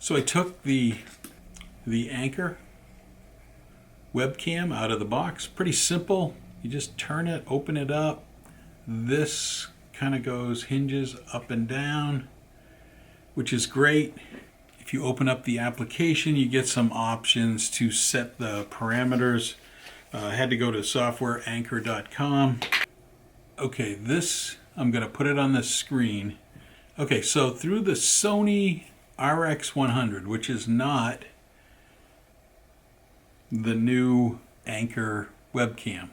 So I took the Anker webcam out of the box. Pretty simple. You just turn it, open it up. This kind of hinges up and down, which is great. If you open up the application, you get some options to set the parameters. I had to go to softwareanker.com. Okay, this, I'm going to put it on the screen. Okay, so through the Sony RX100, which is not the new Anker webcam,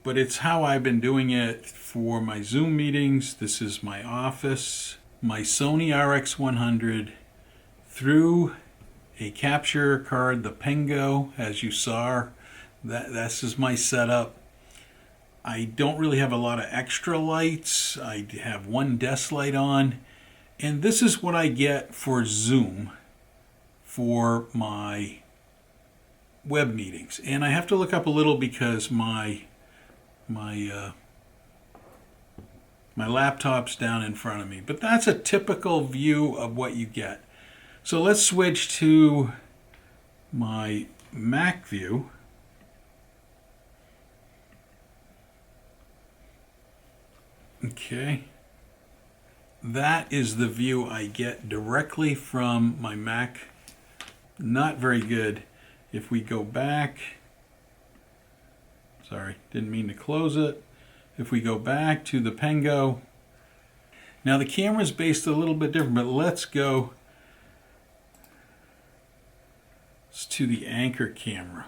but it's how I've been doing it for my Zoom meetings. This is my office, my Sony RX100 through a capture card, the Pengo, as you saw. This is my setup. I don't really have a lot of extra lights. I have one desk light on, and this is what I get for Zoom for my web meetings. And I have to look up a little because my laptop's down in front of me, but that's a typical view of what you get. So let's switch to my Mac view. Okay, that is the view I get directly from my Mac. Not very good. If we go back, sorry, didn't mean to close it. If we go back to the Pengo, now the camera's based a little bit different, but let's go to the Anker camera.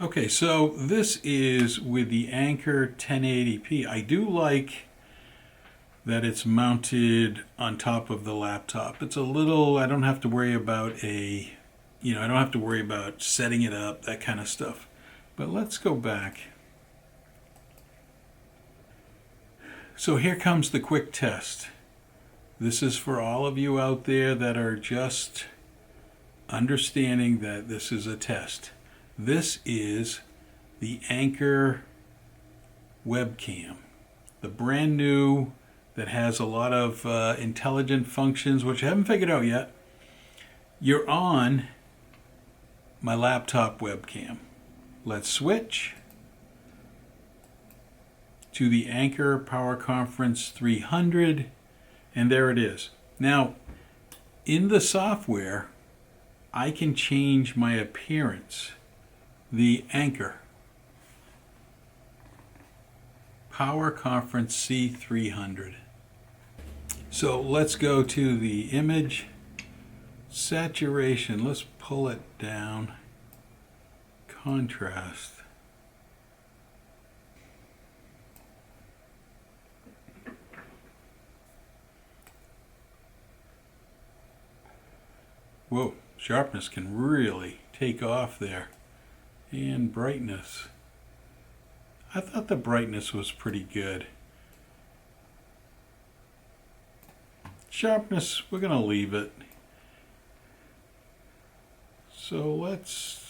Okay, so this is with the Anker 1080p. I do like that it's mounted on top of the laptop. It's a little, I don't have to worry about I don't have to worry about setting it up, that kind of stuff. But let's go back. So here comes the quick test. This is for all of you out there that are just understanding that this is a test. This is the Anker webcam, the brand new that has a lot of intelligent functions, which I haven't figured out yet. You're on my laptop webcam. Let's switch to the Anker PowerConf C300, and there it is. Now, in the software, I can change my appearance. The Anker PowerConf C300. So let's go to the image saturation. Let's pull it down. Contrast. Whoa, sharpness can really take off there. And brightness. I thought the brightness was pretty good. Sharpness, we're going to leave it. So let's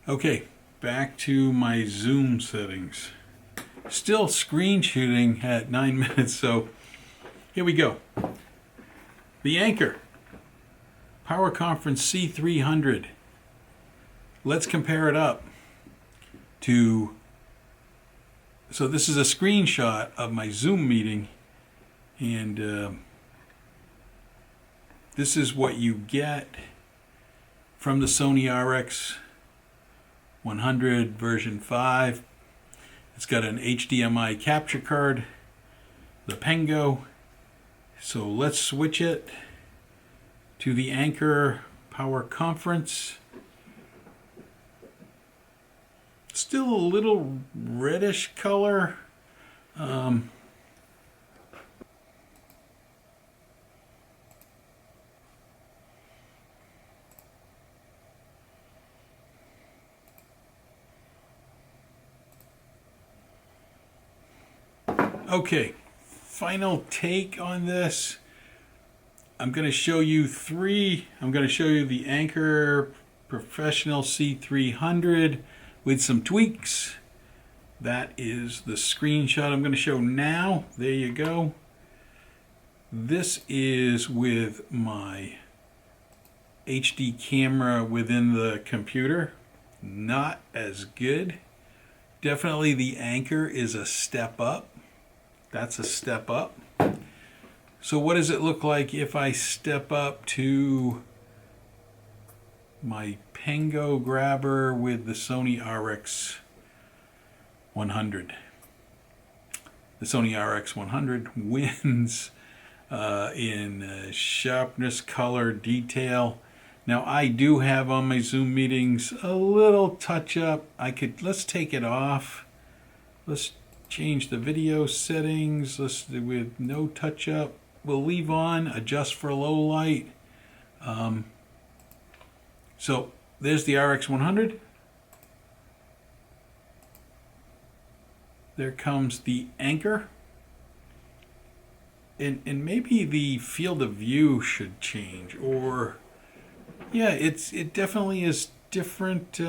okay, back to my Zoom settings. Still screen shooting at 9 minutes, so here we go. The Anker PowerConf C300. Let's compare it up to, so this is a screenshot of my Zoom meeting, and this is what you get from the Sony RX100 version 5. It's got an HDMI capture card, the Pengo. So let's switch it to the Anker PowerConf. Still a little reddish color. Okay, final take on this. I'm going to show you the Anker professional C300 with some tweaks. That is the screenshot I'm going to show now. There you go. This is with my HD camera within the computer. Not as good. Definitely the Anker is a step up. That's a step up. So what does it look like if I step up to my Pengo grabber with the Sony RX100? The Sony RX100 wins in sharpness, color, detail. Now I do have on my Zoom meetings a little touch up. Let's take it off. Let's change the video settings. Let's do with no touch up. We'll leave on, adjust for low light. So there's the RX100. There comes the Anker. And maybe the field of view should change, or yeah, it definitely is different.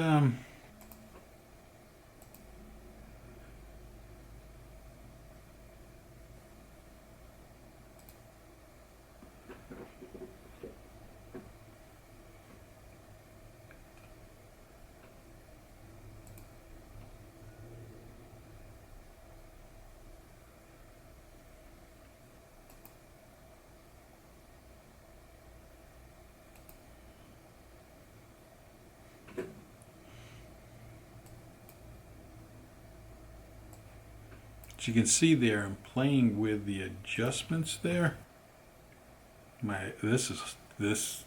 As you can see there, I'm playing with the adjustments there. This is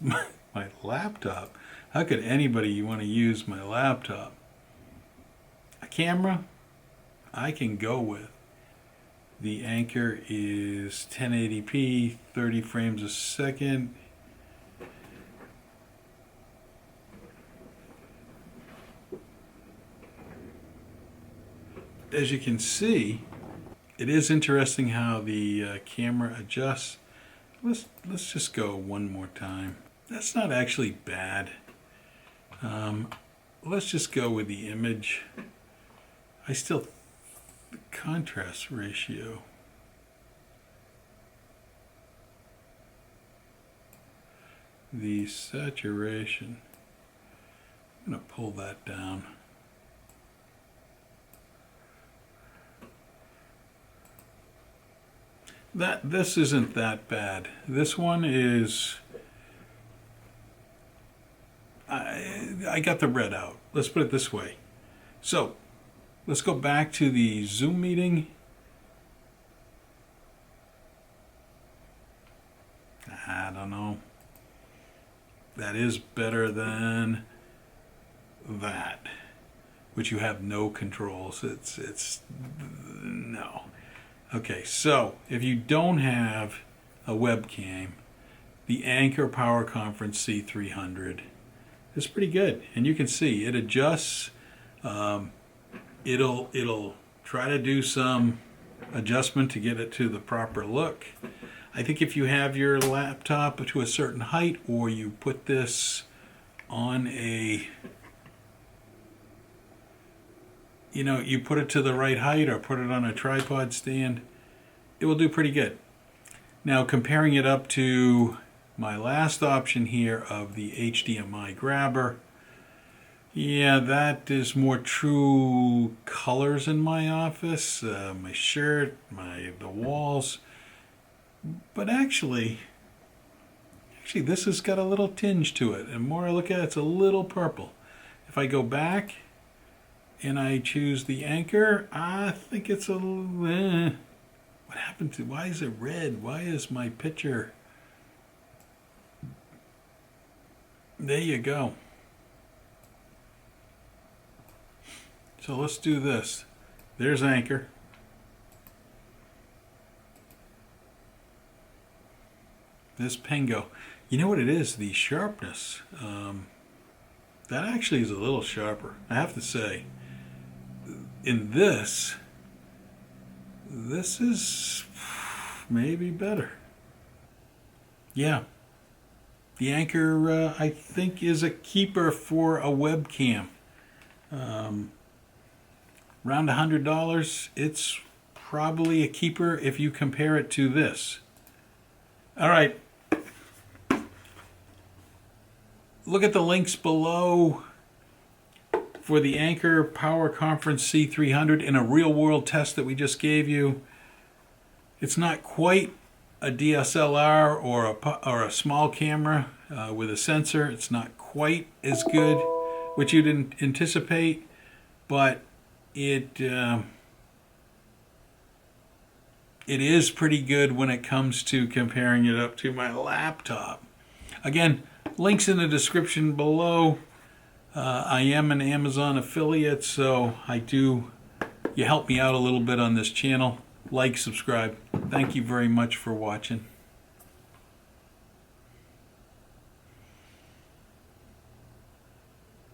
my laptop. How could anybody want to use my laptop? A camera, I can go with. The Anker is 1080p, 30 frames a second. As you can see, it is interesting how the camera adjusts. Let's just go one more time. That's not actually bad. Let's just go with the image. The contrast ratio. The saturation. I'm going to pull that down. This isn't that bad. This one is, I got the red out. Let's put it this way. So let's go back to the Zoom meeting. I don't know. That is better than that, which you have no controls. It's no. Okay, so if you don't have a webcam, the Anker PowerConf C300 is pretty good, and you can see it adjusts. It'll try to do some adjustment to get it to the proper look. I think if you have your laptop to a certain height, or you put this on you put it to the right height or put it on a tripod stand, it will do pretty good. Now, comparing it up to my last option here of the HDMI grabber, yeah, that is more true colors in my office, my shirt, the walls. But actually this has got a little tinge to it, and the more I look at it, it's a little purple. If I go back and I choose the Anker, I think it's a little, what happened to, why is it red? Why is my picture? There you go. So let's do this. There's Anker. This Pengo. You know what it is? The sharpness. That actually is a little sharper, I have to say. In this is maybe better. Yeah, the Anker, I think, is a keeper for a webcam. Around $100, it's probably a keeper if you compare it to this. All right. Look at the links below for the Anker PowerConf C300 in a real-world test that we just gave you. It's not quite a DSLR or a small camera with a sensor. It's not quite as good, which you'd anticipate, but it is pretty good when it comes to comparing it up to my laptop. Again, links in the description below. I am an Amazon affiliate, so you help me out a little bit on this channel. Like, subscribe. Thank you very much for watching.